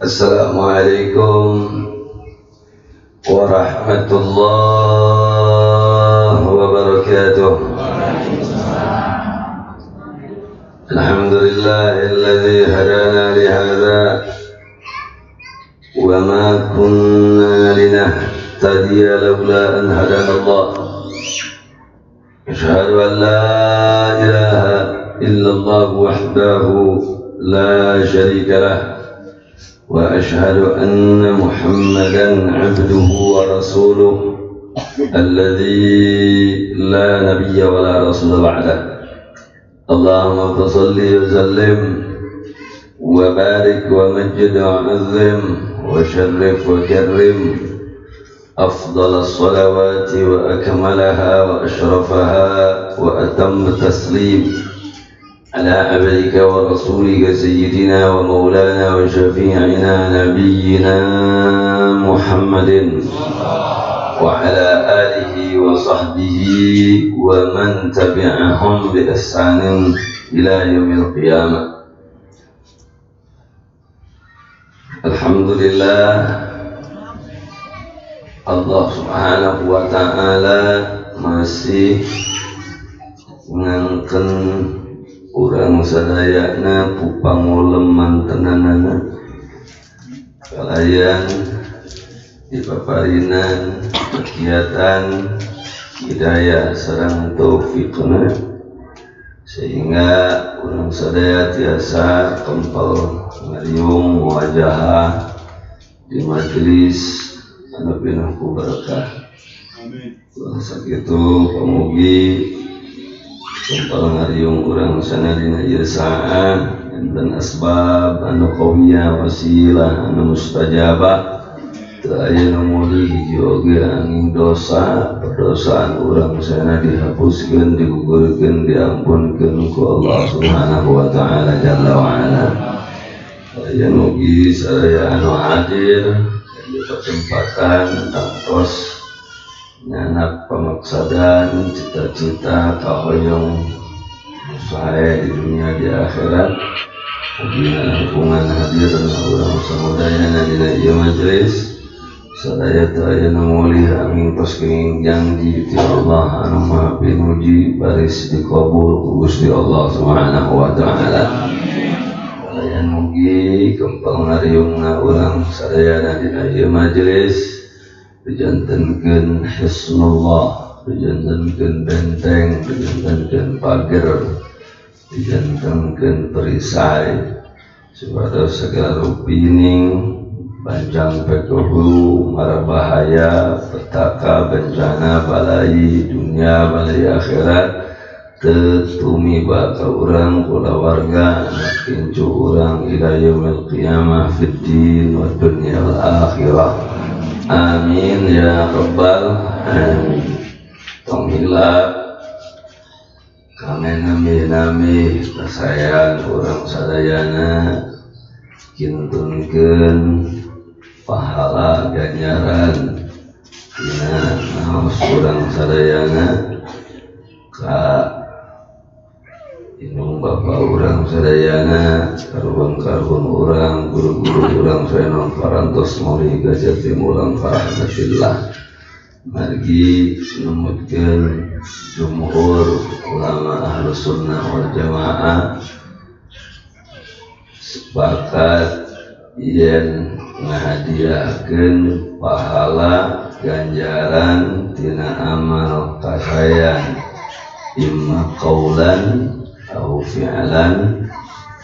Assalamualaikum warahmatullahi wabarakatuh. Alhamdulillahilladzi hadana li hadza wa ma kunna linahtadiya laula an hadana Allah. Asyhadu an la ilaha illallah wahdahu la syarika lah وأشهد أن محمدا عبده ورسوله الذي لا نبي ولا رسول بعده اللهم صل وسلم وبارك ومجد وعظم وشرف وكرم أفضل الصلوات وأكملها وأشرفها وأتم التسليم على عبدك ورسولك سيدنا ومولانا وشفيعنا نبينا محمد وعلى آله وصحبه ومن تبعهم بإحسان إلى يوم القيامة. Alhamdulillah, Allah subhanahu wa ta'ala masih mengangkat urang sadayana pupangulem mantenanana kalayan dipaparinan kegiatan hidayah sareng taufiqna sehingga urang sadaya tiasa kempel ngariung wajah di majelis anu pinuh ku berkah. Amin. Sakitu pamugi kempal ngariung urang sanadina ieu saat dan asbab anu qawiyah wasilah anu mustajabah teu aya nu mulih hiji oge angin dosa perdosaan urang sana dihapuskeun digugurkeun diampunkeun ku Allah subhanahu wa ta'ala jalla wa ala. Aya mugi sadaya anu hadir di kesempatan tangtos nyanak pamaksadan cita-cita kahoyong usaha di dunia di akhirat hubungan hubungan hadir dan orang samudayana dina ieu majelis sadaya teu aya nu mulih angin tos kenging janji ti Allah anu maha pinuji baris dikabul ku Gusti Allah subhanahu wa ta'ala. Aya mugi kempal ngariungna urang sadayana dina ieu majelis dijantenkeun hisnullah, dijantenkeun benteng, dijantenkeun pager, dijantenkeun perisai supados segala rupining banjang pekohu mara bahaya petaka bencana balai dunia balai akhirat teu tumiba ka urang kulawarga anak kincu urang ila yaumil qiyamah fid din wa dunya wal akhirah. Amin ya rabbal alamin. Tong hilap kami nami kasayang urang sadayana kintunkeun pahala ganjaran dina naos urang sadayana ka indung bapak urang sadayana karuhun-karuhun urang guru-guru urang saenon parantos mori gajatim urang farahmatillah margi numutkeun jumhur ulama ahlus sunnah wal jamaah sepakat yen ngahadiahkeun pahala ganjaran tina amal kasayan imma qaulan au fi'lan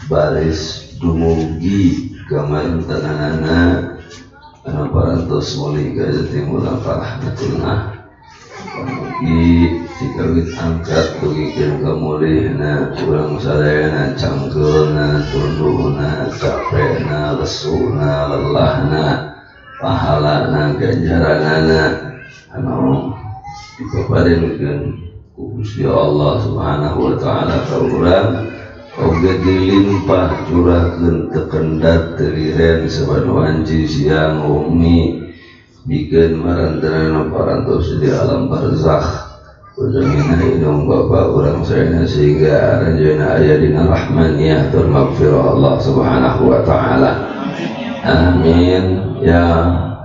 baris dumugi kamantanana anu parantos muli gajatim urang farahmatillah mugi dikawit angkat dugikeun ka mulihna urang sadayana cangkeulna tunduna capena lesuna lelahna pahalana ganjaranana anu dipaparinkeun Gusti Allah subhanahu wa ta'ala ka urang oge dilimpah curahkeun teu kendat teu liren sabanu anji siang umi bikeun marantarana parantos di alam barzakh Ujungina hidung bapak orang saya sehingga ranjana aya dina rahmaniyah dan maghfirah Allah subhanahu wa ta'ala. amin ya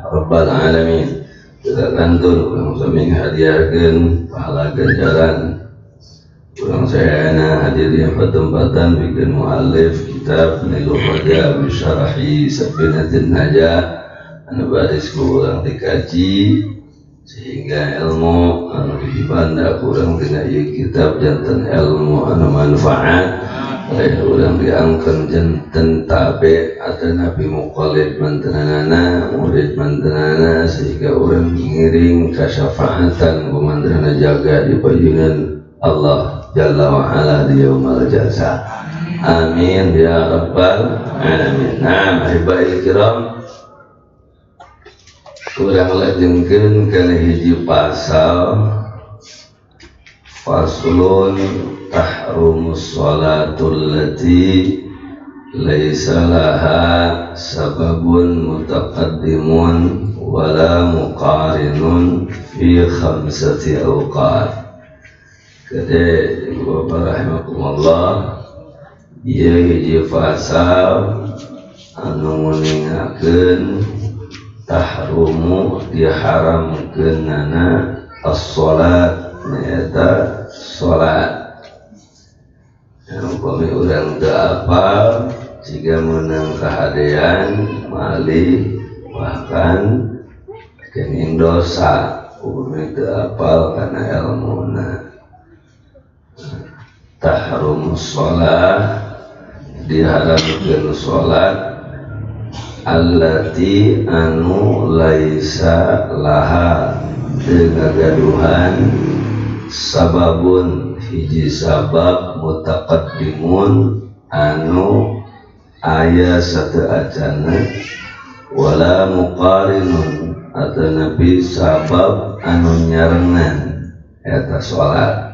rabbal alamin. Kita kantun urang sami ngahadiahkeun pahala ganjaran urang sayana hadir di tempatan bikin muallif kitab Nailul Raja bi syarhi Safinatin Najah anu baris ku urang dikaji sehingga ilmu anu dibanda urang tina ieu kitab janten ilmu anu manfaat lain urang diangkeun janten tabe atau nabi muqallid mantenana murid mantenana sehingga urang ngiring kasyafaatan kumantenana jaga di payunan Allah Jalla wa ala di yaumil jaza. Amin ya rabbal alamin. Nah, ahibail kiram, kurang lajengkeun kana hiji pasal faslun tahrumus sholatul lati laisa laha sababun mutaqaddimun wala muqarinun fi khamsati awqat. Kade Bapak rahimakumullah, ieu hiji pasal anu nguningakeun tahrumu diharamkeunana as-sholat nyaeta sholat. Upami urang teu apal siga meunang kahadean malih bahkan kenging dosa upami teu apal kana ilmuna. Tahrumus sholat diharamkeun sholat allati anu laisa laha teu ngagaduhan sababun hiji sabab mutaqaddimun anu aya sateuacana wala muqarinun atau nabi sabab anu nyarengan eta sholat.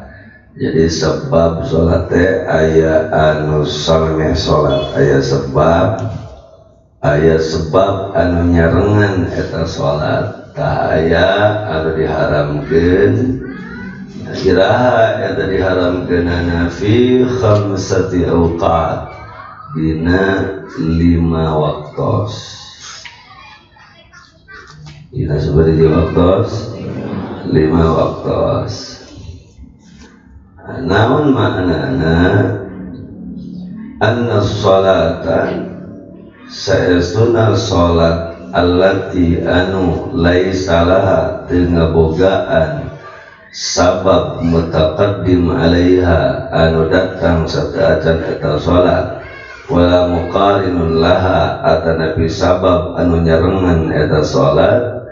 Jadi sebab sholat teh aya anu salmeh sholat, aya sebab anu nyarengan eta sholat, tah aya anu diharamkeun. Kiraha eta diharamkeunana fi khamsati awqat dina 5 waktos. Dina sabaraha waktos? 5 waktos. Namun maknana anna sholatan saestuna sholat allati anu laisa laha teu ngabogaan sabab mutaqaddim alaiha anu datang sateuacan eta sholat wala muqarinun laha atanapi sabab anu nyarengan eta sholat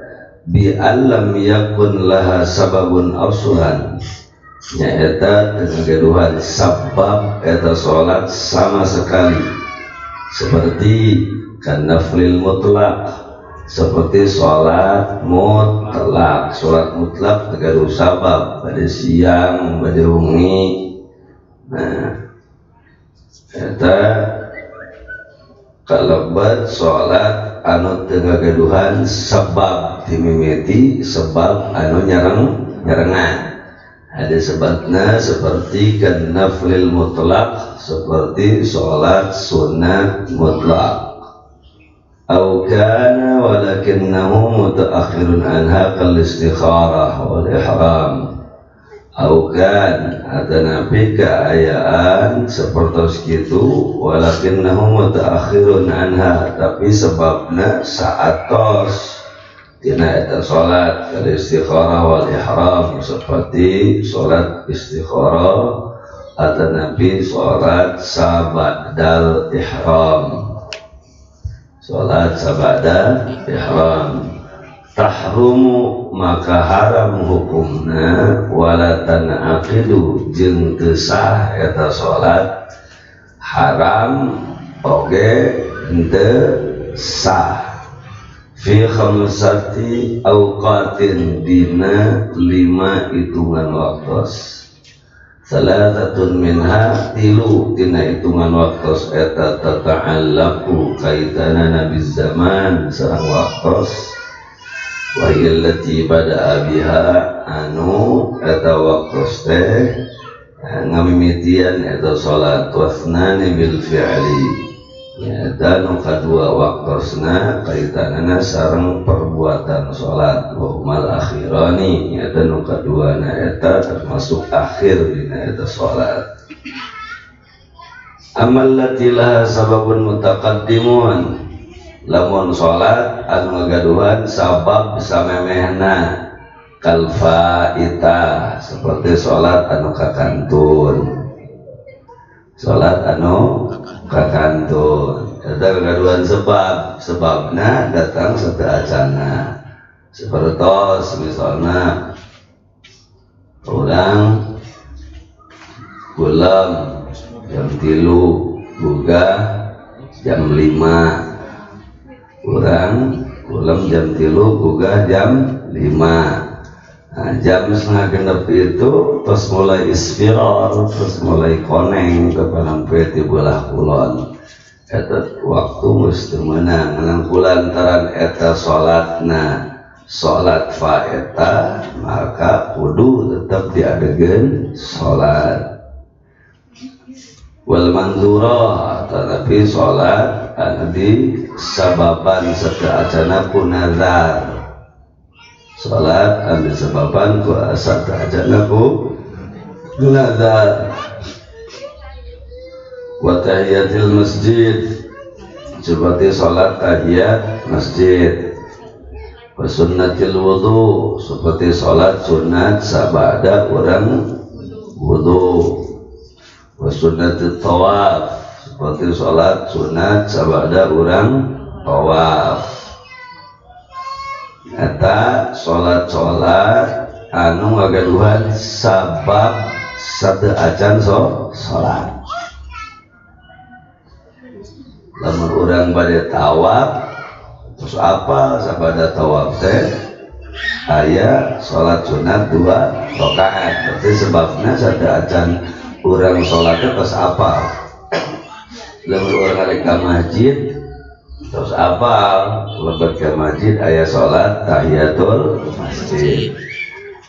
bi allam yakun laha sababun ausulan nyaeta dengan gaduhan sabab eta sholat sama sekali seperti kanaflil mutlak, seperti sholat mutlak. Sholat mutlak tegaduh sabab pada siang pada wengi. Nah eta kalebat sholat anu teu ngagaduhan sebab dimimiti sebab anu nyarengan. Ada sebabnya seperti kan naflil mutlak, seperti sholat sunat mutlak. Au kana walakinnahu mutaakhirun anha kal istikharah wal ihram. Au kan atanapi keayaan seperti kitu walakinnahu mutaakhirun anha tapi sebabna saatos tina eta sholat kal istikharah wal ihram seperti sholat istikharah atau nabi sholat sabadal ihram. Sholat sabadal ihram tahrumu maka haram hukumna wala tanaqidu jeung teu sah eta sholat haram oge henteu sah fi khamsati awqatin dina 5 hitungan waktos. Salatatun minha tilu dina hitungan waktos eta tata'allaqu kaitanana biz zaman sareng waktos wa illati bada'a biha anu eta waktos teh ngamimitian eta salat wasnani bil fi'li nyata nu kadua waktosna kaitanana sareng perbuatan sholat wa umal akhirani nyata nu kadua na eta termasuk akhir dina eta sholat. Amal latilah sababun mutaqaddimun lamun sholat anu ngagaduhan sabab samemehna kal faita seperti sholat anu kakantun. Sholat anu kakantun ada kegaduhan sebabna datang seteacana seperti misalnya orang pulang jam 3 buka jam 5 orang pulang jam 3 buka jam 5. Nah, jam setengah genep itu terus mulai isfirar, terus mulai koneng ke palampe di belah kulon. Eta waktu mesti menang lantaran eta sholatna sholat faeta maka kudu tetap diadegan sholat. Wal mandurah tetapi sholat anu di sababan seteacana punazar. Salat anu sababan ku asa ta'ajana ku nazar wa tahiyatil masjid seperti salat tahiyat masjid wa sunnatil wudu seperti salat sunat sabada orang wudu wa sunnatit tawaf seperti salat sunat sabada orang tawaf. Eta sholat anu ngagaduhan sabab satu acan sholat. Lamun urang bade tawaf terus apa sabada tawaf teh aya sholat sunat 2 rakaat berarti sebabna satu acan urang sholat terus apa lamun urang balik ka masjid terus apa lebat ke masjid ayah sholat tahiyatul masjid.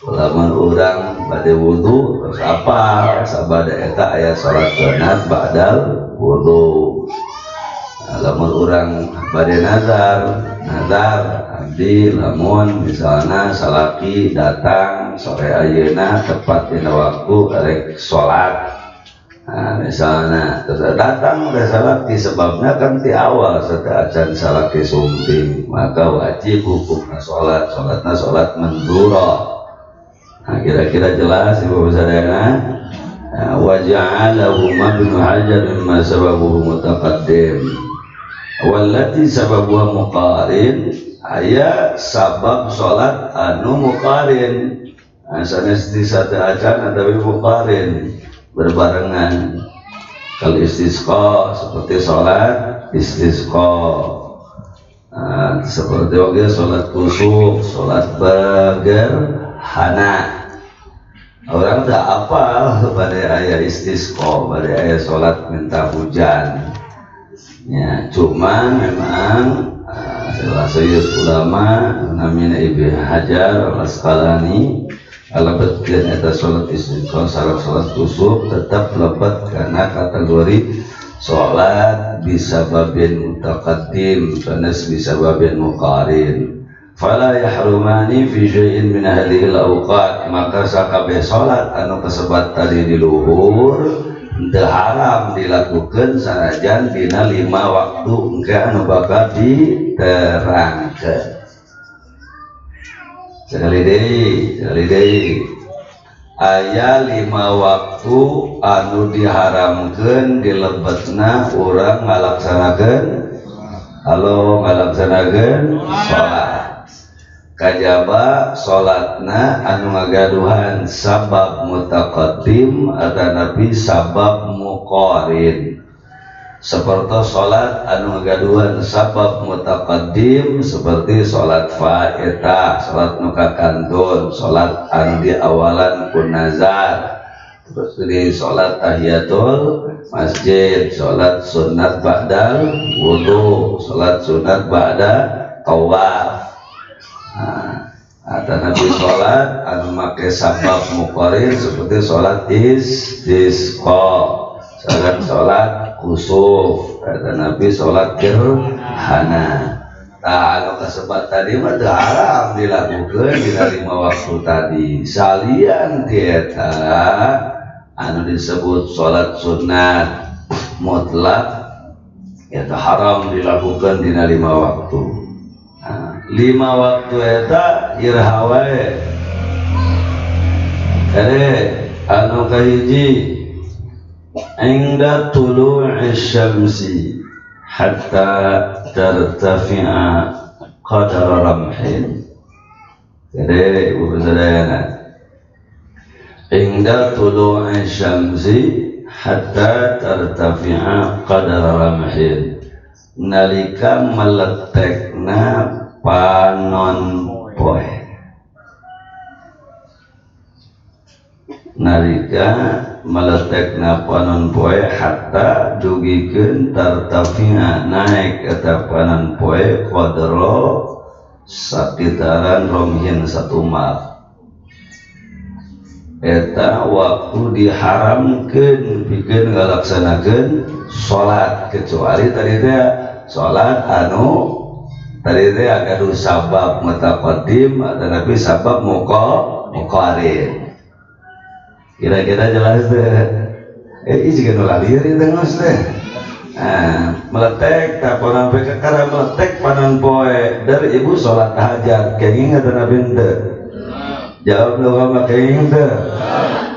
Lamun urang bade wudu terus apa sabada eta ayah sholat sunat ba'dal wudu. Lamun urang bade nazar abdi lamun misalna salaki datang sore ayeuna tepat dina waktu rek sholat. Nah, misalnya terus datang udah salat disebabnya kan di awal setelah acan salat sumping maka wajib hukumnya sholatnya sholat mendura. Nah kira-kira jelas ibu sadayana. Waja'alahu Ibnu Hajar mimma sababuhu mutaqaddim wallati sababuha muqarin aya sabab sholat anu muqarin sanes di satu acan ada muqarin berbarengan. Kalau istisqa seperti sholat istisqa seperti wakil sholat kusuk sholat bergerhana. Orang tak apa pada ayat istisqa pada ayat sholat minta hujan ya, cuma memang salah seorang ulama namanya Ibnu Hajar Al-Asqalani alabatkan eta sholat istisqa salat sholat kusuf tetap lebat karena kategori sholat bisababin mutaqaddim sanes bisababin muqarin fala yahrumani fi syai'in min hadhil awqat maka sakabeh sholat anu kasebat tadi di luhur teu haram dilakukan sanajan dina 5 waktu engke anu bakal diterangkeun. Sekali deui aya 5 waktu anu diharamkeun dilebetna urang ngalaksanakeun sholat. Kajaba sholatna anu ngagaduhan sabab mutaqaddim atanapi sabab muqarin. Seperti sholat anu ngagaduhan sabab mutaqaddim seperti sholat faetah, sholat nukakantun, sholat anu di awalan kun nazar, terus di sholat tahiyatul masjid, sholat sunat ba'dal wudu, sholat sunat ba'da tawaf. Ada nabi sholat anu make sabab muqarin seperti sholat istisqa, sholat kusuf kata Nabi salat gerhana. Anu kasebat tadi mah haram dilakukan di 5 waktu tadi. Salian tieta anu disebut salat sunat mutlak eta haram dilakukan di 5 waktu. 5 waktu eta irhawe. Anu kahiji inda tulu'i syamsi hatta tartafi'a qadar ramhin. Jadi ibu sadayana inda tulu'i syamsi hatta tartafi'a qadar ramhin, nalika meletekna panon poe, nalika meletekna panon poe hatta dugikeun tartafi'a naik eta panon poe qadra sakitaran romhin satu mar. Eta waktu diharamkeun pikeun ngalaksanakeun salat kecuali tadi teh salat anu tadi teh agak sabab mutaqaddim tetapi sabab muqarrin. Kira-kira jelas deh. Ini juga nulalir itu ngus deh. Meletek tak panan poe kakara meletek panan poe dari ibu sholat tahajat kenging atau nabi ente. Jawab dong sama kenging ente.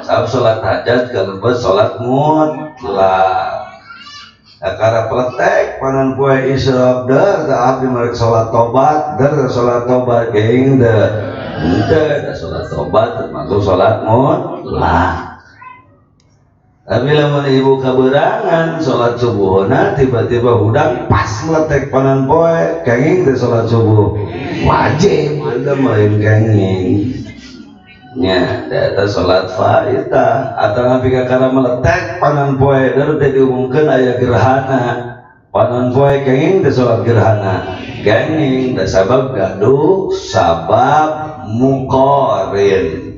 Sabab sholat tahajat kalau buat sholat mutlak. Kakara peletek panan poe isyrab dar tak abdi mereka sholat tobat dar sholat tobat kenging ente. Ente sholat tobat termasuk sholat mutlak. Tapi lamun ibu kaberangan sholat subuhna tiba-tiba hudang pas meletek panan poe kenging teh sholat subuh wajib udah main kenging nya eta sholat faitah atau nabi kakara meletek panan poe dari teh diumumkeun aya gerhana panan poe kenging teh sholat gerhana kenging teh sabab gaduh sabab muqarrin.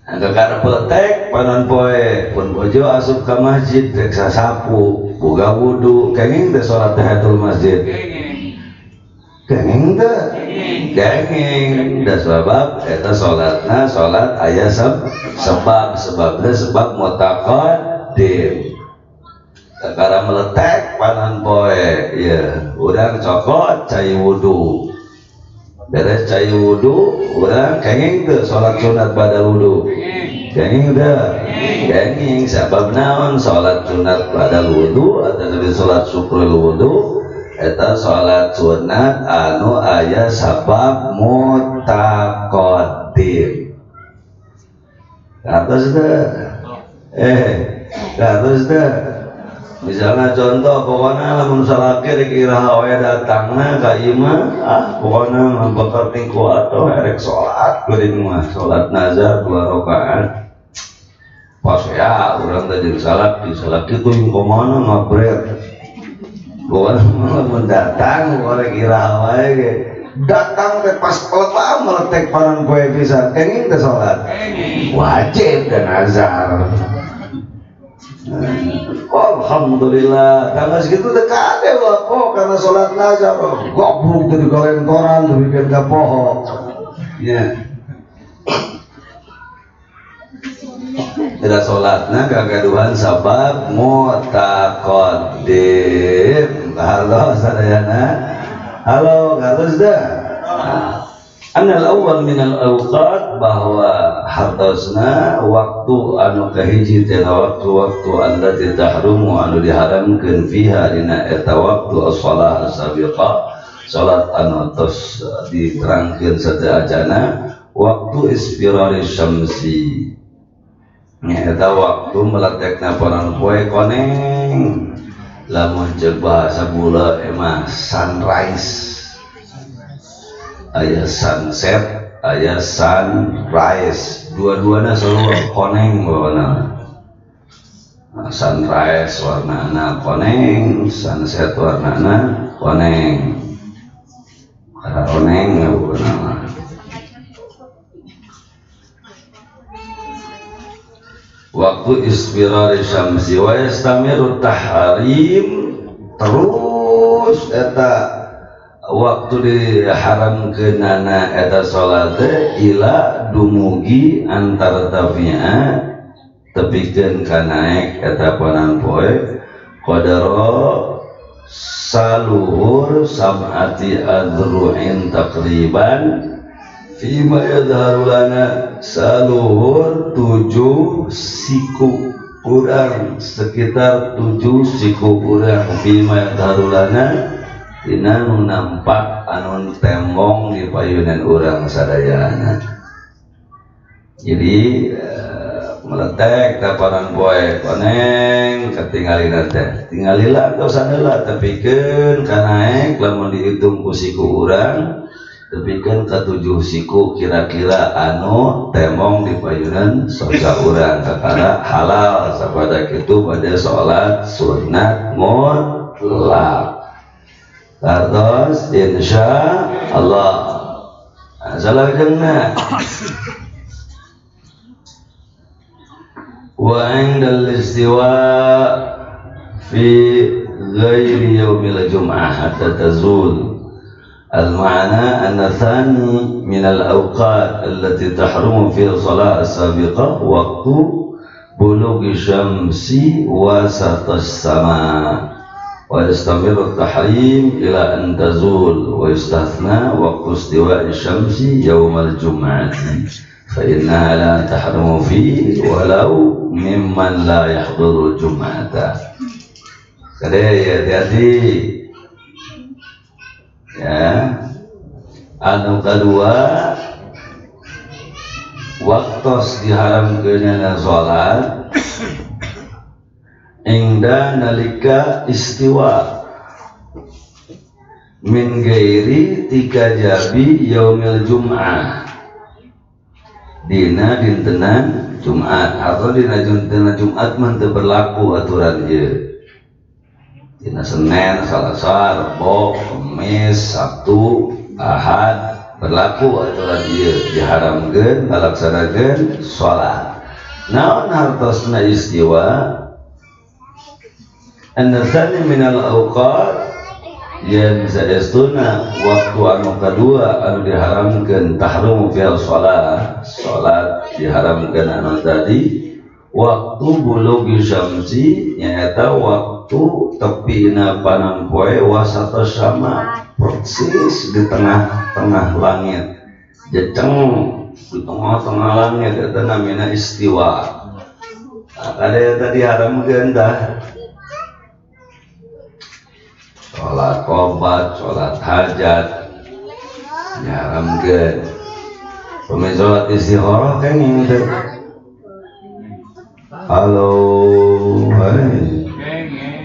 Kakara peletek panon poe pun bojo asup ka masjid rek sasapu boga wudu kenging teh salat tahiyatul masjid kenging teh kenging da sabab eta salatna salat aya sebabna sebab mutaqaddim. Kakara meletek panon poe ya urang cokot cai wudu beres cai wudu urang kenging teu salat sunat badal wudu kenging teu kenging sabab naon salat sunat badal wudu atau lebih salat syukrul wudu eta salat sunat anu aya sabab mutaqaddim. Kados teu kados teu misalnya contoh pokoknya lamun salaki rek iraha we datangna ka imam pokoknya membakar tingku atau rek salat geuning mah salat nazar 2 rakaat pas ya urang teh jeung salaki kitu kumaha ngabret pokoknya lamun datang rek iraha wae ge datang teh pas peletang meletek panon poe pisan kenging teh salat wajib dan nazar. Alhamdulillah karena segitu dekat ya kok karena sholat nazar goblok dari koran bikin gak poho ya tidak sholatnya kagaduhan sabab mutaqaddim. Halo sadayana halo galus dah anal awal minal awqat bahwa hartosna waktu anu kahiji tina waktu-waktu allati tahrumu anu diharamkeun fiha dina eta waktu as-shalah as-sabiqah salat anu tos diterangkeun sateajana waktu isfirari syamsi eta waktu meletekna panon poe koneng lamun ceuk bahasa bula emah sunrise aya sunset, aya sunrise, dua-duanya selalu koneng warna. Sunrise warnana koneng, sunset warnana koneng. Karena koneng warna. waktu isfirari syamsi wa yastamiru tahrim terus eta waktu diharamkeunana eta salat ila dumugi antara tafi'a tepikeun ka naek eta panan poe qadara saluhur sab'ati adru'in taqriban fima yadharu lana saluhur 7 siku urang sekitar 7 siku urang fima yadharu lana dina nu nampak anu tembong di payunan urang sadayana. Jadi meletek kapanan poe koneng ketinggalina teh tinggalila tos saneula tepikeun ka naek lamun dihitung ku siku urang tepikeun ka 7 siku kira-kira anu tembong di payunan soca urang kakara halal sapada kitu pada salat sunat mutlak. Terus insya Allah salah jannah wa indal istiwa fi ghairi yaumil jum'ah hatta tazul al-ma'na anna thani min al-awqat allati tahrumu fi salat as-sabiqah waqtu bulughi syamsi wasata as-sama' wa yastamiru at-tahrim ila an tazul wa yustathna waqtu istiwa'i syamsi yaumal jum'ati fa innaha la tahrumu fi walau mimman la yahduru jum'ata. Kada ya hati-hati ya. Anu kedua waktos diharamkeunana salat ingda nalika istiwa min gairi tika jabi yaumil jum'ah dina dintenan Jumat atau dina dintenan Jumat mah teu berlaku aturan ieu. Dina Senin, Selasa, Rebo, Kamis, Sabtu, Ahad berlaku aturan ieu diharamkeun ngalaksanakeun salat. Naon hartosna istiwa an-nasani minal awqat yang sadestuna waktu anu kedua anu diharamkeun tahrumu fi shalah salat diharamkeun anu tadi waktu bulughi syamsi nyaeta waktu tepina panan poe wasata sama persis di tengah-tengah langit jeceng di tengah-tengah langit eta namina istiwa. Nah, kada tadi haramkeun tah sholat qobat, sholat hajat diharamkeun. Pemain sholat istikharah kenging teh. Halo, hai.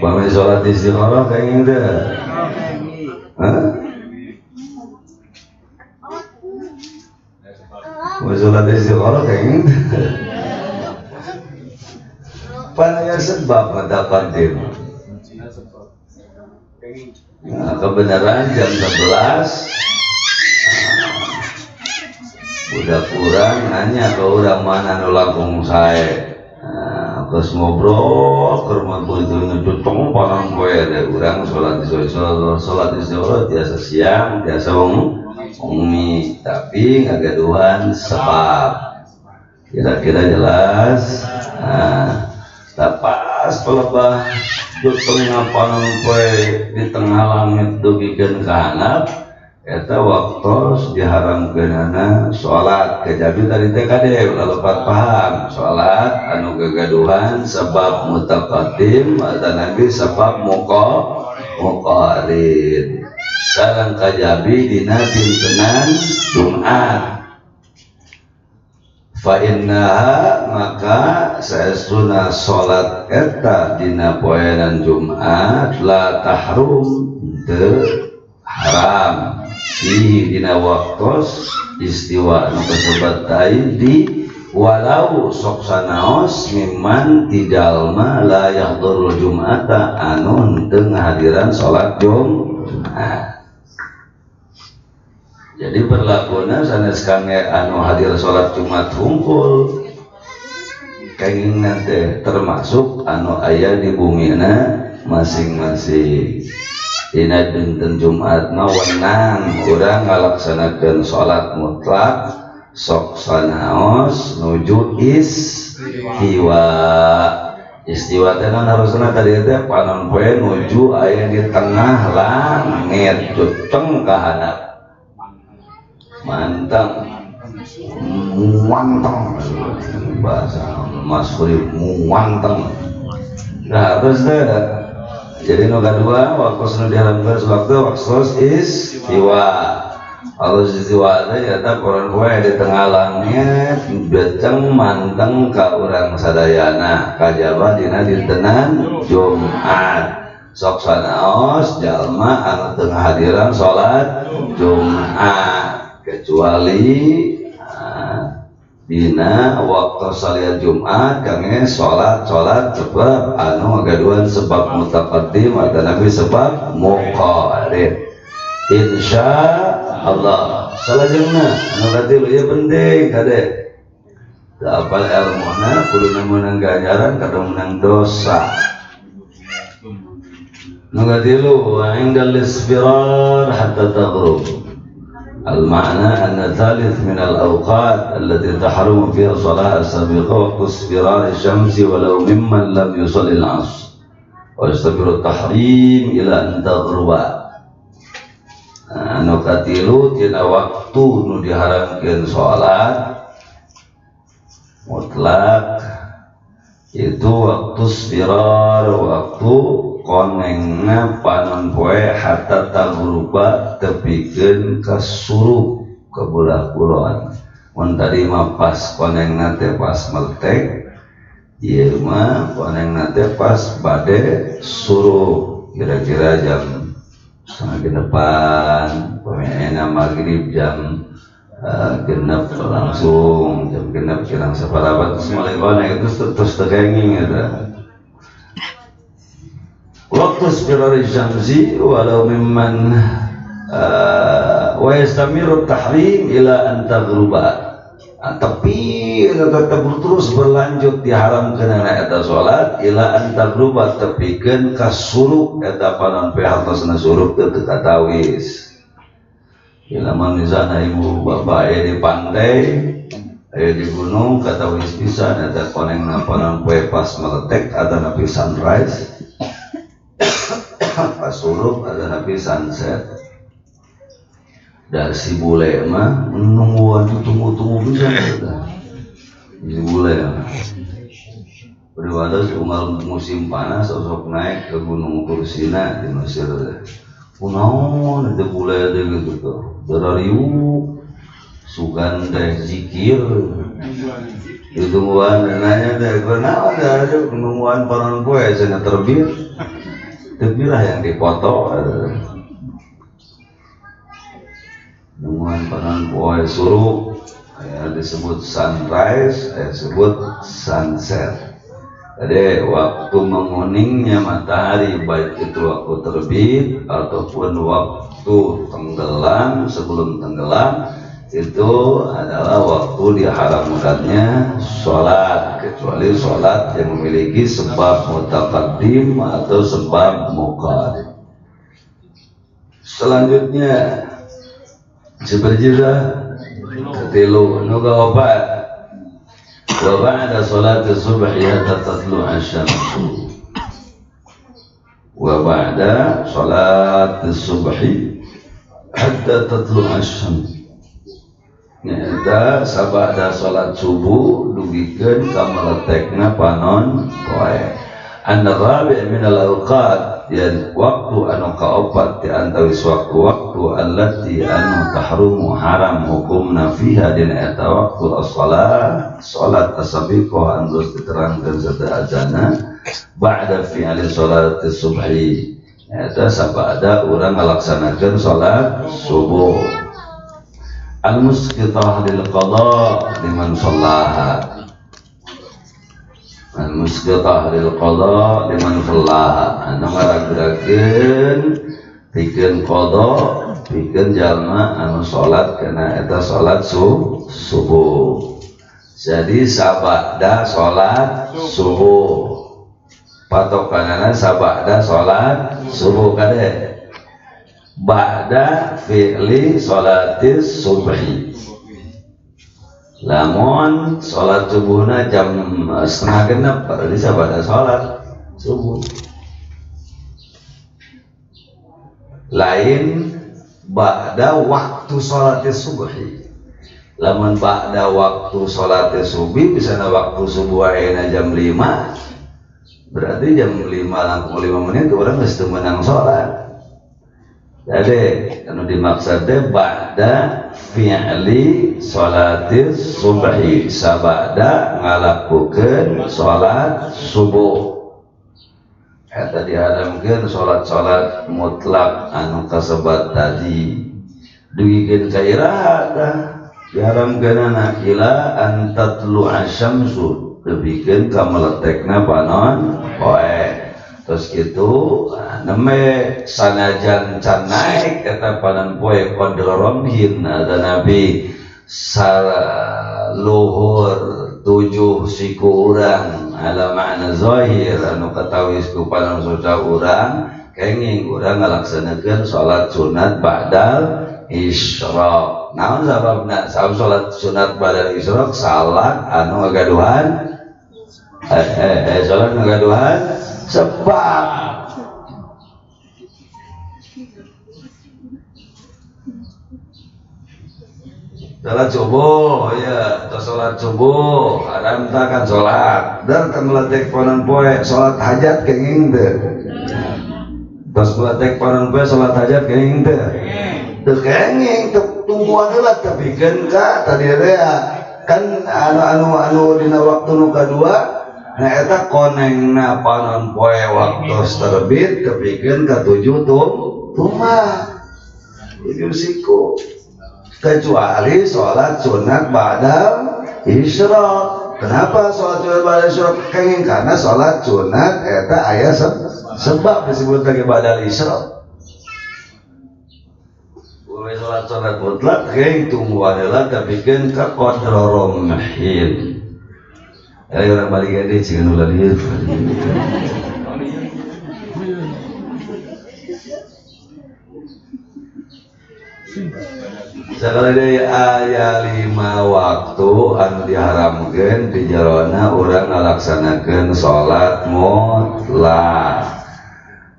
Pemain sholat istikharah kenging teh. Hah? Pemain sholat istikharah kenging teh. Panaya sebab mendapatkan. Nah, kebenaran jam 11 udah kurang nanya ke orang mana nu langkung sae. Nah, terus ngobrol ke rumah itu nyutong panon poe ada urang salat istikharah biasa siang biasa umi tapi ngagaduhan sebab kira-kira jelas. Nah, pas pelebah di tengah panon poe di tengah langit dugikeun ka handap eta waktos diharamkeunana salat kejabi tadi teh kade lalepat paham salat anu gagaduhan sebab mutaqaddim atau nabi sebab muqarrid sareng kajabi dina dintenan Jumat. Fa innaha maka saestuna salat eta dina poenan Jumat la tahrum teu haram di dina waktos istiwa nu kasebat tadi di walau sok sanaos mimman tidalma la yahdurul jum'ata anu teu ngahadiran salat Jumat. Jadi berlakunya sanes kange anu hadir sholat Jumat hungkul kenging nanti termasuk anu aya di bumina masing-masing. Dina dinten Jumat wenang urang ngalaksanakeun salat mutlak sok sanaos nuju istiwa. Istiwa teh harusna tadi teh panon poe nuju aya di tengah langit juteng ka handap. Mantap. Muanteng bahasa Masri muanteng. Nah terus teh jadi nu kadua waktu nu diharamkeun waktu istiwa. Kalau istiwa teh nyata poron poe di tengah langit beteng manteng ka urang sadayana kajaba dina dintenan Jumat. Sok sanaos jalma anu teu hadiran salat Jumat kecuali dina waktu salat Jumat kange salat sebab anu ngagaduan sebab mutaqaddim atau nabi sebab muqaddim. Insya Allah salajengna anu katilu ieu penting kade teu apal ilmuna kudu meunang ganjaran kada meunang dosa. Nu katilu wa indal isfirar hatta taghrub. المعنى أن الثالث من الأوقات التي تحرم فيها الصلاة السابقة وقت اصفرار الشمس ولو ممن لم يصلي العصر ويستمر التحريم إلى أن تغرب. Anu katilu tina waktu nu diharamkeun salat mutlak itu waktu isfirar waktu konengna panon poe hatta tagruba tepikeun ka surup ka belah kulon. Mun tadi mah pas konengna teh pas meltek, ieu mah konengna teh pas bade surup kira-kira jam 7:30 pemainna maghrib jam genep langsung jam genep kirang saparapat mulai koneng itu terus tegenging eta. Waktu isfirar syamsi walau mimman wa yastamiru tahrim ila an taghruba. Tapi tetap terus berlanjut diharamkeun eta salat ila an taghruba tepikeun ka surup eta panon pe hartosna surup teu katawis. Ilaman misalna ibu bapak aya di pantai aya di gunung katawis pisan eta konengna panon poe pas meletek ada napi sunrise. Pas surup ada nabi sunset. Dari si bule mah nungguan tunggu bisa si bule beribadah umal musim panas sosok naik ke gunung Kursina di Mesir. Kunaon itu bule teh gitu tuh darariu sugan teh zikir itu tungguan nanya teh kunaon ada nungguan panon poe cenah terbit. Tebilah yang dipoto nungguan panon poe surup aya disebut sunrise aya disebut sunset. Jadi waktu menguningnya matahari baik itu waktu terbit ataupun waktu tenggelam sebelum tenggelam itu adalah waktu diharamkannya sholat kecuali sholat yang memiliki sebab mutaqaddim atau sebab muqaddim. Selanjutnya seperti ketilu nu kaopat wa ba'da sholat subhi hatta tatlu' asy-syamsu wa ba'da sholat subhi hatta tatlu' asy-syamsu. Nyata sabada salat subuh dugikeun ka meletekna panon poe. An-rabi' min al-awqat yan waktu anu kaopat di antawis waktu-waktu allati anu tahrumu haram hukumna fiha dina eta waktu as-shalah salat as-sabiqah anu diterangkeun sadayana ba'da fi'li salat subhi. Eta sabada urang ngalaksanakeun salat subuh. Al-musqitah lil qada liman shallaha. Al-musqitah lil qada liman shallaha. Anu ngaragerakeun pikeun qada pikeun jalma anu salat kana eta salat subuh. Jadi sabada sholat subuh. Patokanana sabada sholat subuh kade. Ba'da fi'li sholatis subhi. Lamun sholat subuhna jam setengah genep, berarti sabada sholat subuh. Lain ba'da waktu sholatis subhi. Lamun ba'da waktu sholatis subhi, bisa waktu subuh ayeuna jam 5, berarti jam 5 menit orang mesti menang sholat. Jadi anu dimaksud teh ba'da fi'li sholatis subhi, sabada ngalakukeun sholat subuh. Eta diharamkeun sholat mutlak anu kasebat tadi. Dugikeun ka iraha tah diharamkeunana ila an tatlu'a syamsu, dugikeun ka meletekna panon poe. Terus gitu neme sanajan can naik eta panon poe qadromhin ada Nabi luhur 7 siku urang ala makna zahir anu katawis ku panon soca urang kenging urang ngalaksanakeun salat sunat ba'dal isyraq. Naon sababna? Sabab salat sunat ba'dal isyraq salat anu ngagaduhan salat ngagaduhan sebab salat subuh ya, atau salat subuh haram kan salat dan kan meletek panon poe salat hajat kenging teu. Tos meletek panon poe salat hajat kenging teu kenging tungguan heula tepikeun ka tadi rea kan anu dina waktu nu kadua. Nah eta konengna panon poe waktu terbit tepikeun ka 7 tumah 7 siku. Kecuali sholat sunat ba'dal isyraq. Kenapa sholat sunat ba'dal isyraq kenging? Karena sholat sunat eta aya sebab disebut lagi ba'dal isyraq. Uwe sholat mutlak kenging tungguan heula tepikeun ka qadra romhin. Ayo orang balik gede jangan ulah lihat. Sekali dari aya 5 waktu anu diharamkeun di jarona urang ngalaksanakeun salat mutlak.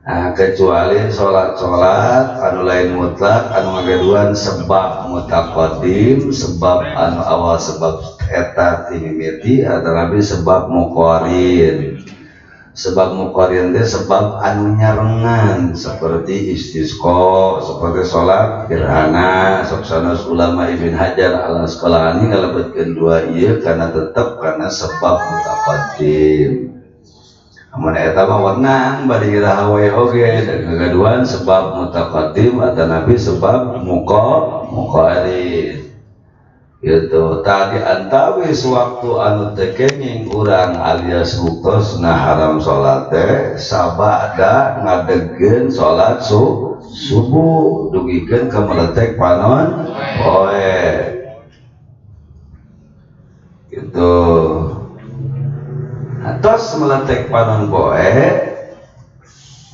Nah, kecuali salat-salat anu lain mutlak anu ngagaduhan sebab mutaqaddim, sebab anu awal sebab eta timimiti atau nabi sebab muqarin. Sebab muqarin teh sebab anu nyarengan seperti istisqa, seperti salat gerhana. Sanes ulama Ibn Hajar al Asqalani ngalebetkeun dua ieu karena tetep karena sebab mutaqaddim. Amun eta mah wenang bari iraha we oge dan kagaduhan sebab mutaqaddim atau nabi sebab muqarin. Gitu tadi antawis waktu anu teu kenging urang alias huktosna haram salat teh sabada ngadegkeun salat subuh dugikeun ka meletek panon poe. Gitu. Atos meletek panon poe,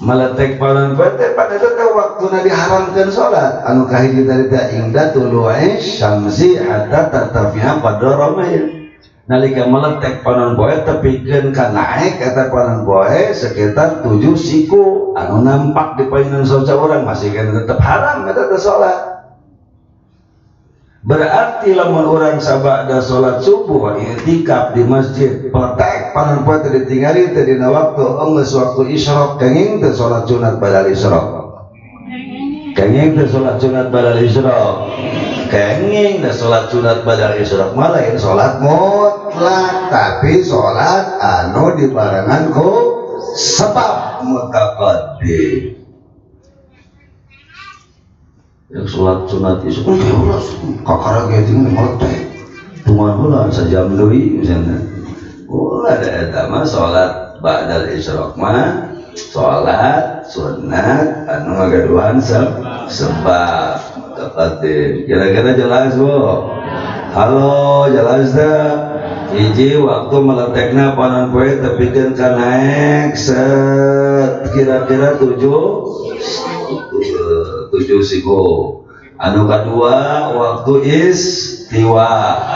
meletek panon poe teh pada teh waktuna diharamkeun salat. Anu kahiji tadi teh ingda tulu'i syamsi hatta tartafi'a qadra ramhin. Nalika meletek panon poe tepikeun ka naek eta panon poe sekitar 7 siku anu nampak di paeunan soca urang masih kan tetep haram eta teh salat. Berarti lamun orang sabada sholat subuh i'tikaf di masjid petek panon poe teu ditingali teu dina waktu geus waktu isyraq kenging teu sholat sunat badal isyraq. Kenging teu sholat sunat badal isyraq. Kenging teu sholat sunat badal isyraq mah lain sholat mutlak tapi sholat anu dibarengan ku sebab mutaqaddim. Yang sholat sunat isu kan ya Allah kakara geting meletek tuman pula sejam deui misalnya ulah ada eta mah sholat ba'dal isyraq mah sholat sunat anu ngagaduhan sebab taqaddim. Kira-kira jelas Bu? Halo jelas dah? hiji waktu meletekna panon poe tepikeun ka naek set kira-kira 7 siku. Anu kadua waktu istiwa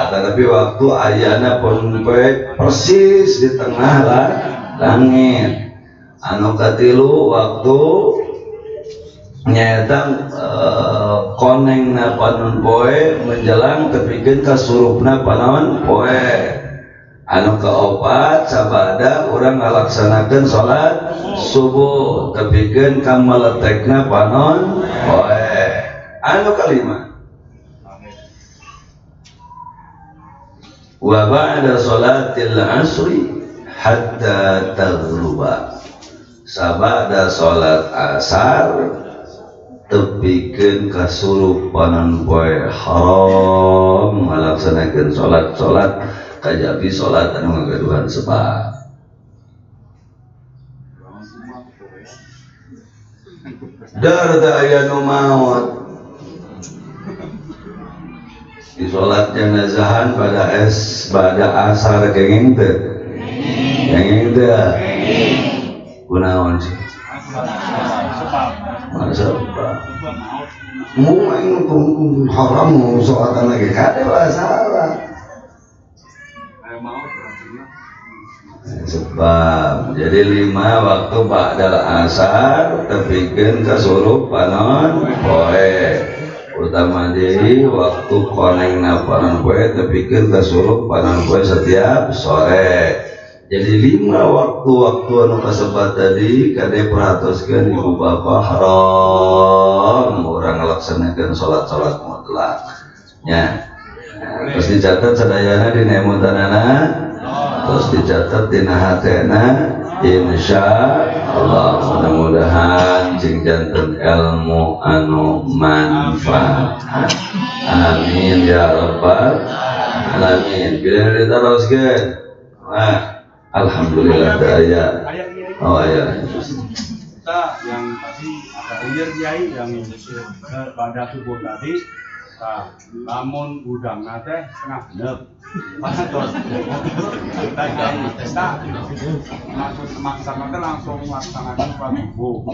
tapi waktu ayana panon poe persis di tengah langit. Anu katilu waktu nyata konengna panon poe menjelang tepikeun ka surupna panon poe. Anu kaopat sabada urang ngalaksanakeun salat subuh tepikeun ka meletekna panon poe. Anu kalima wa ba'da salatil asri hatta taghruba. Sabada salat asar tepikeun ka surup panon poe haram ngalaksanakeun salat kajabi salat anu ngagaduhan sebab. Darda aya nu maot di salat janazahan pada asar kenging teu kunaon sih sebab mau aing haram mau salatan lagi kade masalah sebab. Jadi 5 waktu ba'dal asar tepikeun ka surup panon poe utama deui waktu konengna panon poe tepikeun ka surup panon poe setiap sore. Jadi 5 waktu anu kasebat tadi kade perhatoskeun ibu bapak haram urang ngalaksanakeun salat mutlak nya. Terus dicatat sadayana dina emutanana, terus dicatat dina hatena, insya Allah mudah-mudahan jeung janten ilmu anu manfaat. Amin ya rabbal alamin. Bila diteruskeun alhamdulillah aya. Oh aya. Kita yang tadi ada clear Kiai yang pada subuh tadi, namun udang nate setengah genep. Kita maksudnya langsung melaksanakan sholat subuh.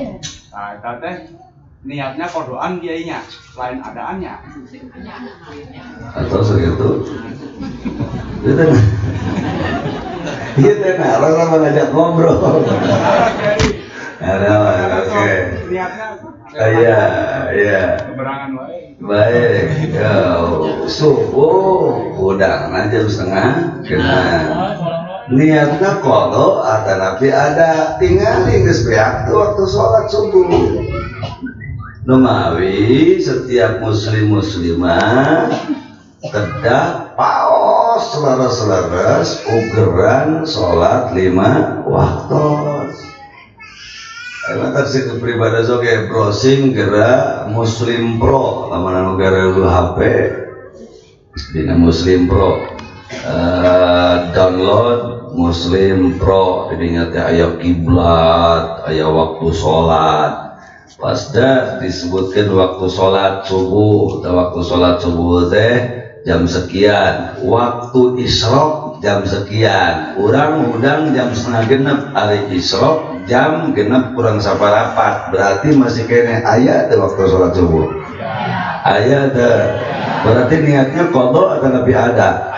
Nah, teh niatnya kodoan kiainya, selain adaannya. Atau segitu. Iya tenang, orang mengajak ngobrol. Ada, oke. Niatnya. Iya. Keberangan baik. Subuh udang jam setengah genap. Niatnya qada atanapi ada tinggalin geus waktu sholat subuh. Numawi setiap muslimah kedah paos selaras ugeran sholat 5 waktu. Karena taksi kepribadian soge browsing gerak Muslim Pro, lama negara dulu HP, dina Muslim Pro, download Muslim Pro, jadinya teh aya kiblat, aya waktu sholat. Pas dah disebutkan waktu sholat subuh, atau waktu sholat subuh teh jam sekian, waktu isyraq jam sekian, urang udang jam setengah genep hari isyraq jam genep kurang saparapat, berarti masih kene aya teh waktu sholat subuh. Aya teh. Berarti niatnya qada atau lebih ada?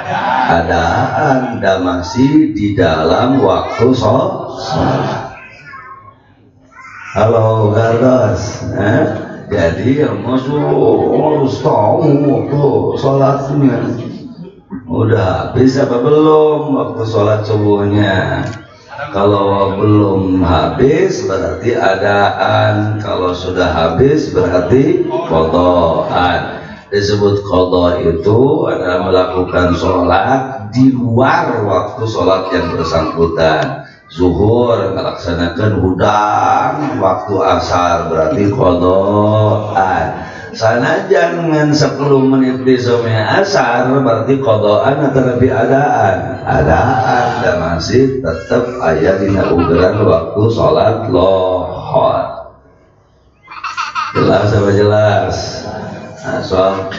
Ada. Anda masih di dalam waktu sholat. Halo Gardas. Jadi harus tahu waktu sholatnya. Udah habis apa belum waktu sholat subuhnya? Kalau belum habis berarti adaan, kalau sudah habis berarti qadaan. Disebut qada itu adalah melakukan sholat di luar waktu sholat yang bersangkutan. Zuhur melaksanakan hudang, waktu asar berarti qadaan. Sanajan dengan 10 menit di somnya asar berarti qadaan atau lebih adaan. Adaan dan masih tetap aya dina ugeran waktu sholat lohor. Jelas apa jelas? Nah, soal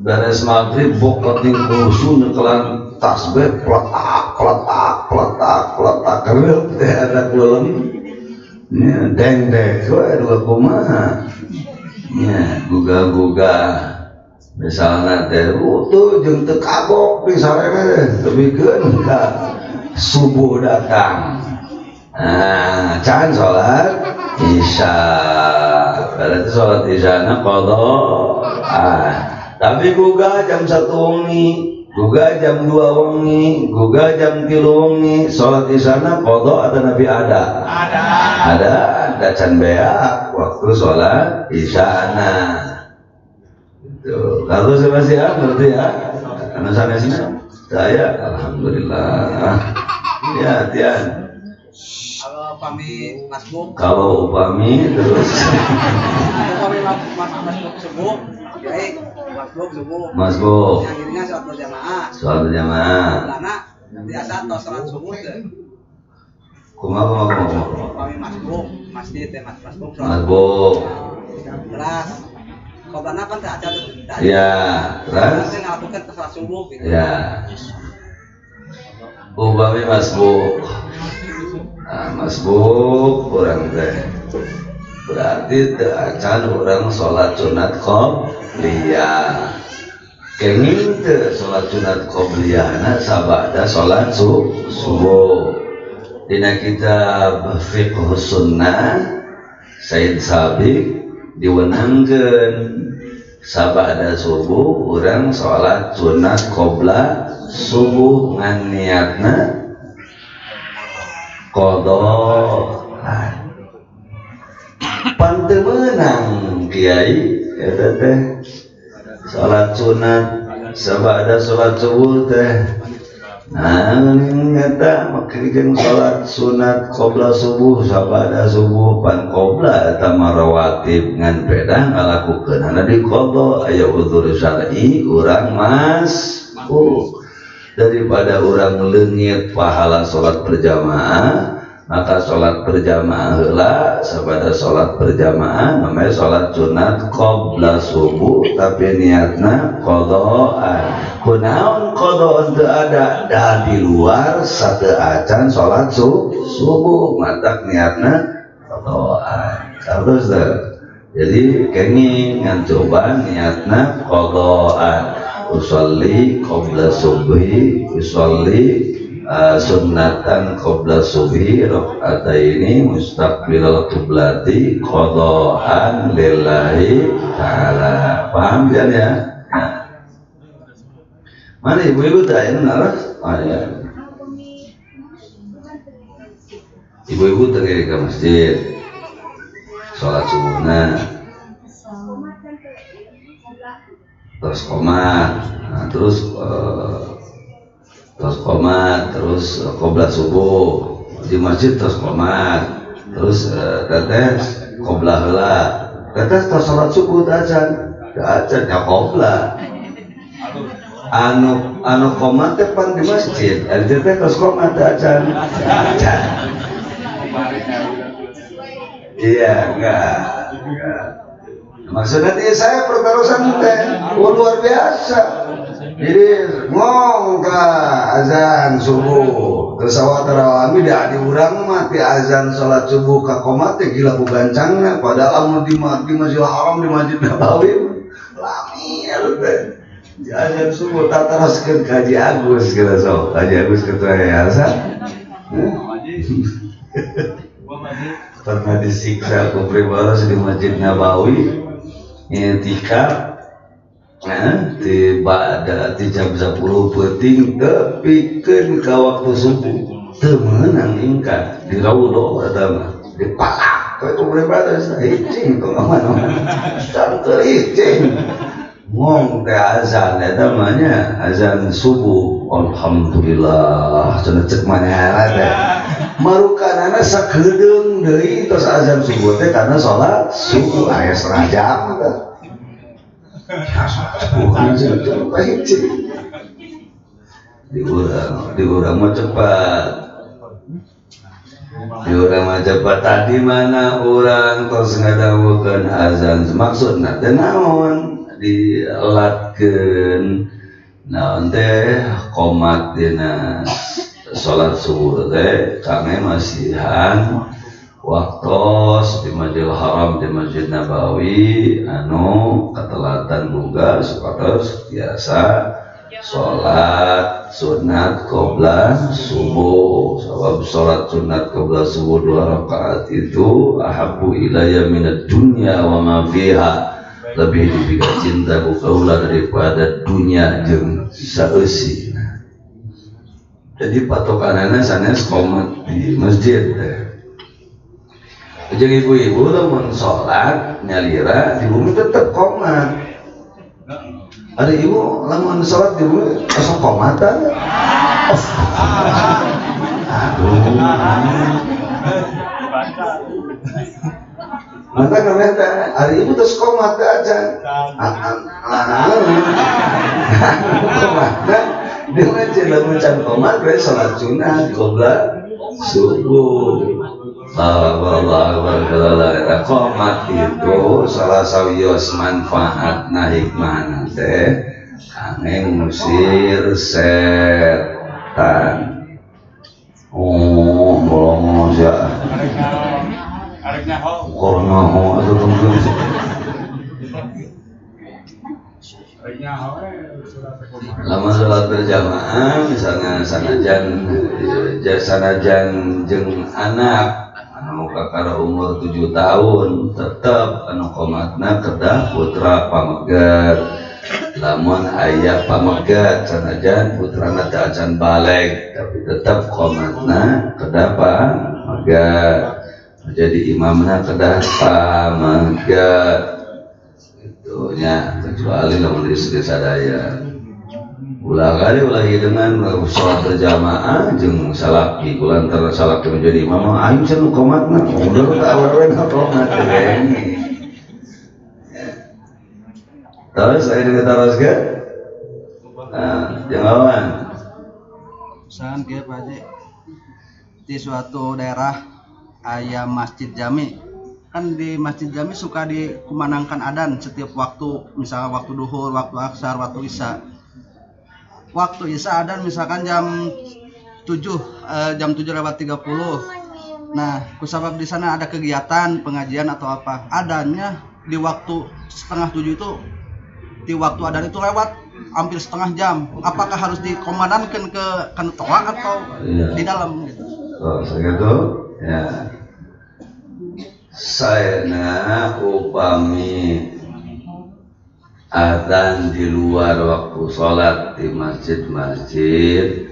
beres maghrib bokot ning kusu nyekelan tasbih pletak kerep teh ada kulem nya deng dua kumaha nya gugah misalna teh tuh jeung teu kagok di sarene tebikeun ka subuh datang. Nah, can sholat isya berarti sholat isyana qadha. Tapi gugah jam 1 wengi, gugah jam 2 wengi, gugah jam 3 wengi, sholat isyana qadha atau nabi ada? Ada can beak waktu sholat isyana. Itu kalau sebastian berarti ya, karena sanesna saya alhamdulillah. Ya, Tian. Kalau upami terus masbuk subuh, baik masbuk subuh. Masbuk. Yang ininya sholat berjamaah. Sholat berjamaah. Karena biasa atau sholat subuh tuh. Kumaha. Upami masbuk, masjid teh masbuk. Masbuk. Terus korban apa teh aja tuh. Iya, terus ngelakukan sholat subuh gitu. ya. Upami masbuk. Nah, masbuk orang teh berarti teu acan orang sholat sunat qobliyah. Kenging teu sholat sunat qobliyahna sabada sholat subuh. Dina kitab fiqh sunnah Said Sabiq diwenangkeun sabada subuh orang sholat sunat qobla subuh ngan niatna qadha. Pan teu meunang kiai eta teh salat sunat sabada salat subuh teh. Nah, nyata makrikeun salat sunat qobla subuh sabada subuh pan qobla eta marawatib ngan beda ngalakukeunana di qadha aya uzur syar'i urang masbuk. Daripada orang leungit pahala sholat berjamaah, maka sholat berjamaah heula sabada sholat berjamaah namanya sholat sunat qobla subuh tapi niatna qadhaan. Kunaon qadhaan teu ada dah di luar sateu acan sholat subuh matak niatna qadhaan. Terus jadi kenging ngan coba niatna qadhaan. Usolli qabla subhi usolli sunnatan qabla subhi rak'ataini mustaqbilal qiblati qadhaan lillahi ta'ala. Paham ya? Nah. Mana ibu-ibu tanya naras? Ya. Ibu-ibu pergi ke masjid sholat subuhna terus komat, nah, terus komat, terus qobla subuh di masjid terus komat, terus tetes qobla heula, tetes terus salat subuh acan ya qobla. Anu komat teh pan di masjid, ari teh terus komat acan. Iya, enggak. Maksudnya saya pertarusan teh luar biasa. Jadi ngong ka azan subuh terus awal dah diurang mati azan salat subuh ka qomat teh gila ku gancangna padahal anu di Masjidil Haram di Masjid Nabawi lamir teh. Azan subuh tak teruskeun ka Haji Agus kira sok. Haji Agus ketua yayasan. Pernah disiksa ku pribaros di Masjid Nabawi. Etika tiba ada di jam 10 penting tepikeun ka waktu subuh teu meunang ingkat di raudhah eta mah dipalak ka itu pribados hicing kok aman-aman santer hicing ngong teh azan eta mah nya azan subuh alhamdulillah cenah cek manehna teh marukanana sakedeung deui tos azan subuh teh karena salat subuh aya serajam teh bukan sesuatu baik diurang mah cepat tadi mana orang tos ngadawukeun azan maksudna teh naon dielatkeun naon teh qomat dina salat subuh teh kami masihan waktos di Masjidil Haram di Masjid Nabawi anu katelatan boga supados biasa salat sunat qobla subuh. Sebab salat sunat qobla subuh 2 rakaat itu ahabbu ilayya minad dunya wa ma fiha, lebih dipikir cinta ku kaula daripada dunia jeung saeusi. Jadi patokanana sanes qomat di masjid teh. Jeung ibu-ibu lamun salat nyalira di bumi tetep qomat. Ada ibu lamun salat di bumi kosong qomat aja. Maka namanya hari ibu terus qomat aja. Qomat dia ngajin lamun can qomat bae salat sunat qobla subuh. Qomat itu salah sawios manfaatna hikmahna teh kangge ngusir setan. Oh, ngomong aja. Corona ho atau tunggu. Lama sholat berjamaah misalnya sanajan jeung anak anu kakara umur 7 tahun tetep anu qomatna kedah putra pamegat. Lamun aya pamegat sanajan putrana teu acan baleg tapi tetep qomatna kedah pamegat. Jadi imamna kedah pamegat itunya kecuali lamun istri sadaya. Ulah kali ulah dengan sholat berjamaah jeung salaki kulantar salaki menjadi imam aing cenah qomatna udah tak awewe qomat ini. Terus saya diteruskeun. Nah, jangan Misalkan kieu Pak Haji, di suatu daerah aya masjid jami. Kan di masjid jami suka dikumandangkan adzan setiap waktu, misalnya waktu duhur, waktu asar, waktu isya. Waktu isya adzan misalkan jam 7 lewat 30. Nah, kusabab di sana ada kegiatan pengajian atau apa, adzannya di waktu setengah 7 itu, di waktu adzan itu lewat hampir setengah jam. Apakah harus dikomandangkan ke toa atau di dalam gitu? Oh, segitu ya. Saya upami adzan di luar waktu sholat di masjid-masjid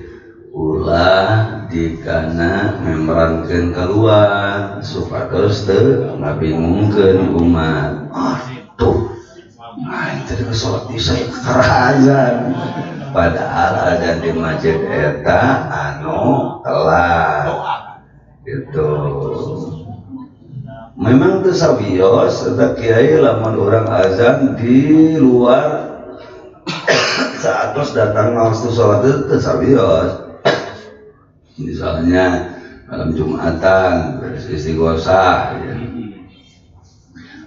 ulah dikana memerankeun keluar supados teu ngabingungkeun umat. Tuh, itu di sholat isya kerajaan. Padahal adzan di masjid eta anu telat gitu. Memang itu sabios, eta kiai lamun orang azan di luar saat tos datang waktu sholat itu sabios. Misalnya malam Jumatan istighosah ya.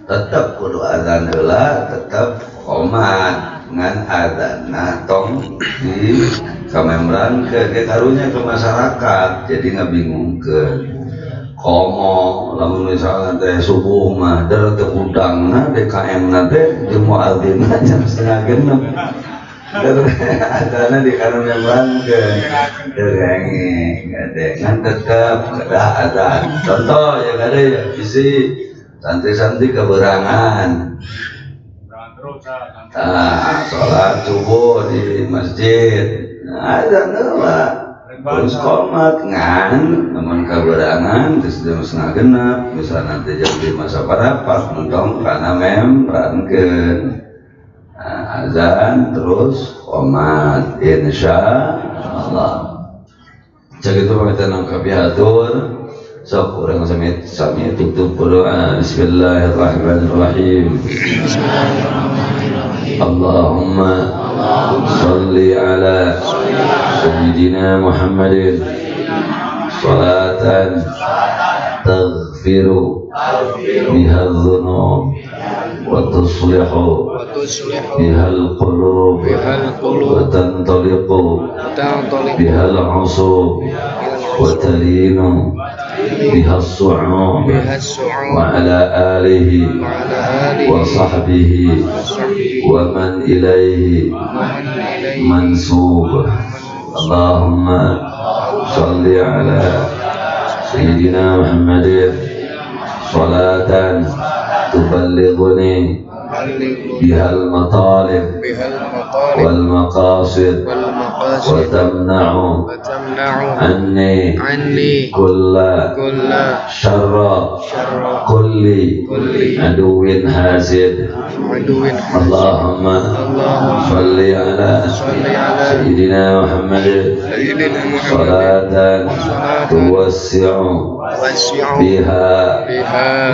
Tetap kudu azan heula, tetap qomat ngan adzanna tong di kamembran ke karunya ke masyarakat, jadi ngabingungkeun. Komo lamun misalnya teh subuh mah der teu udangna DKM na teh jeung muadzin jam 5:30. Adana di kana membrangkeun derengi ngadengan tetep kedah adzan. Contoh ya kade ya bisi santri-santri keberangan. Sholat subuh di masjid. Adzan heula. Terus qomat ngan namun kaberangan geus jam 6:30 bisa nanti jam 5 saparapat mentong kana membrankeun azan terus qomat insyaallah. Cak itu kita nang kabiatur sok urang sami tutup berdoa. Bismillahirrahmanirrahim. Allahumma shalli ala sayyidina Muhammadin salatan taghfiru biha dhunub wa tuslihu بها القلوب وتنطلق بها العصوب وتلين بها الصعوب وعلى آله وصحبه ومن إليه منسوب. اللهم صل على سيدنا محمد صلاة تبلغني بها المطالب والمقاصد وتمنع عني كل شر كل عدو حاسد. اللهم صل على سيدنا محمد صلاة توسع بها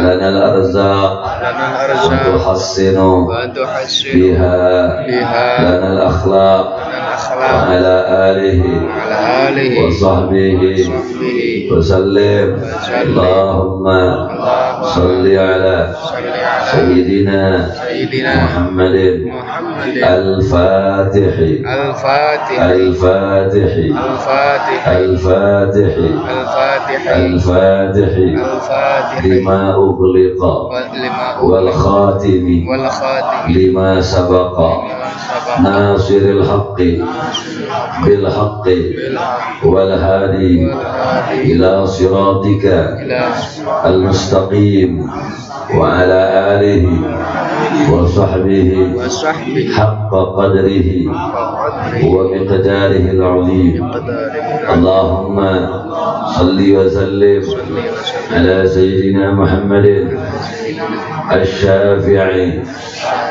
لنا الأرزاق وتحسن بها لنا الأخلاق وعلى آله وصحبه وسلم. اللهم صل على سيدنا محمد الفاتح الفاتح الفاتح الفاتح لما أغلق والخاتم لما سبق ناصر الحق بالحق والهادي إلى صراطك المستقيم وعلى آله وصحبه حق قدره ومقداره العظيم. اللهم صل وسلم على سيدنا محمد الشافع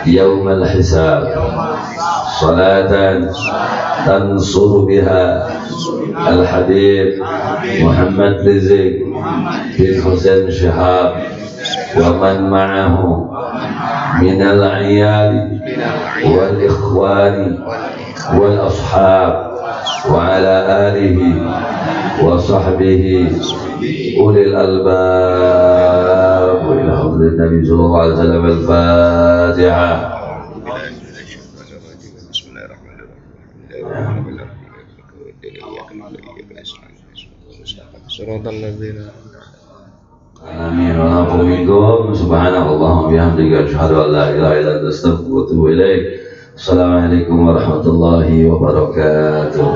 يوم الحساب صلاة تنصر بها الحبيب محمد رزق بن حسين شهاب ومن معه من العيال والإخوان والأصحاب وعلى آله وصحبه أولي الألباب. وإلى حضرة النبي صلى الله عليه وسلم. الفاتحة. Amin. Wa naqum subhanallah wa bihamdihi asyhadu an la ilaha illa anta astaghfiruka wa atubu ilaik. Assalamualaikum warahmatullahi wabarakatuh.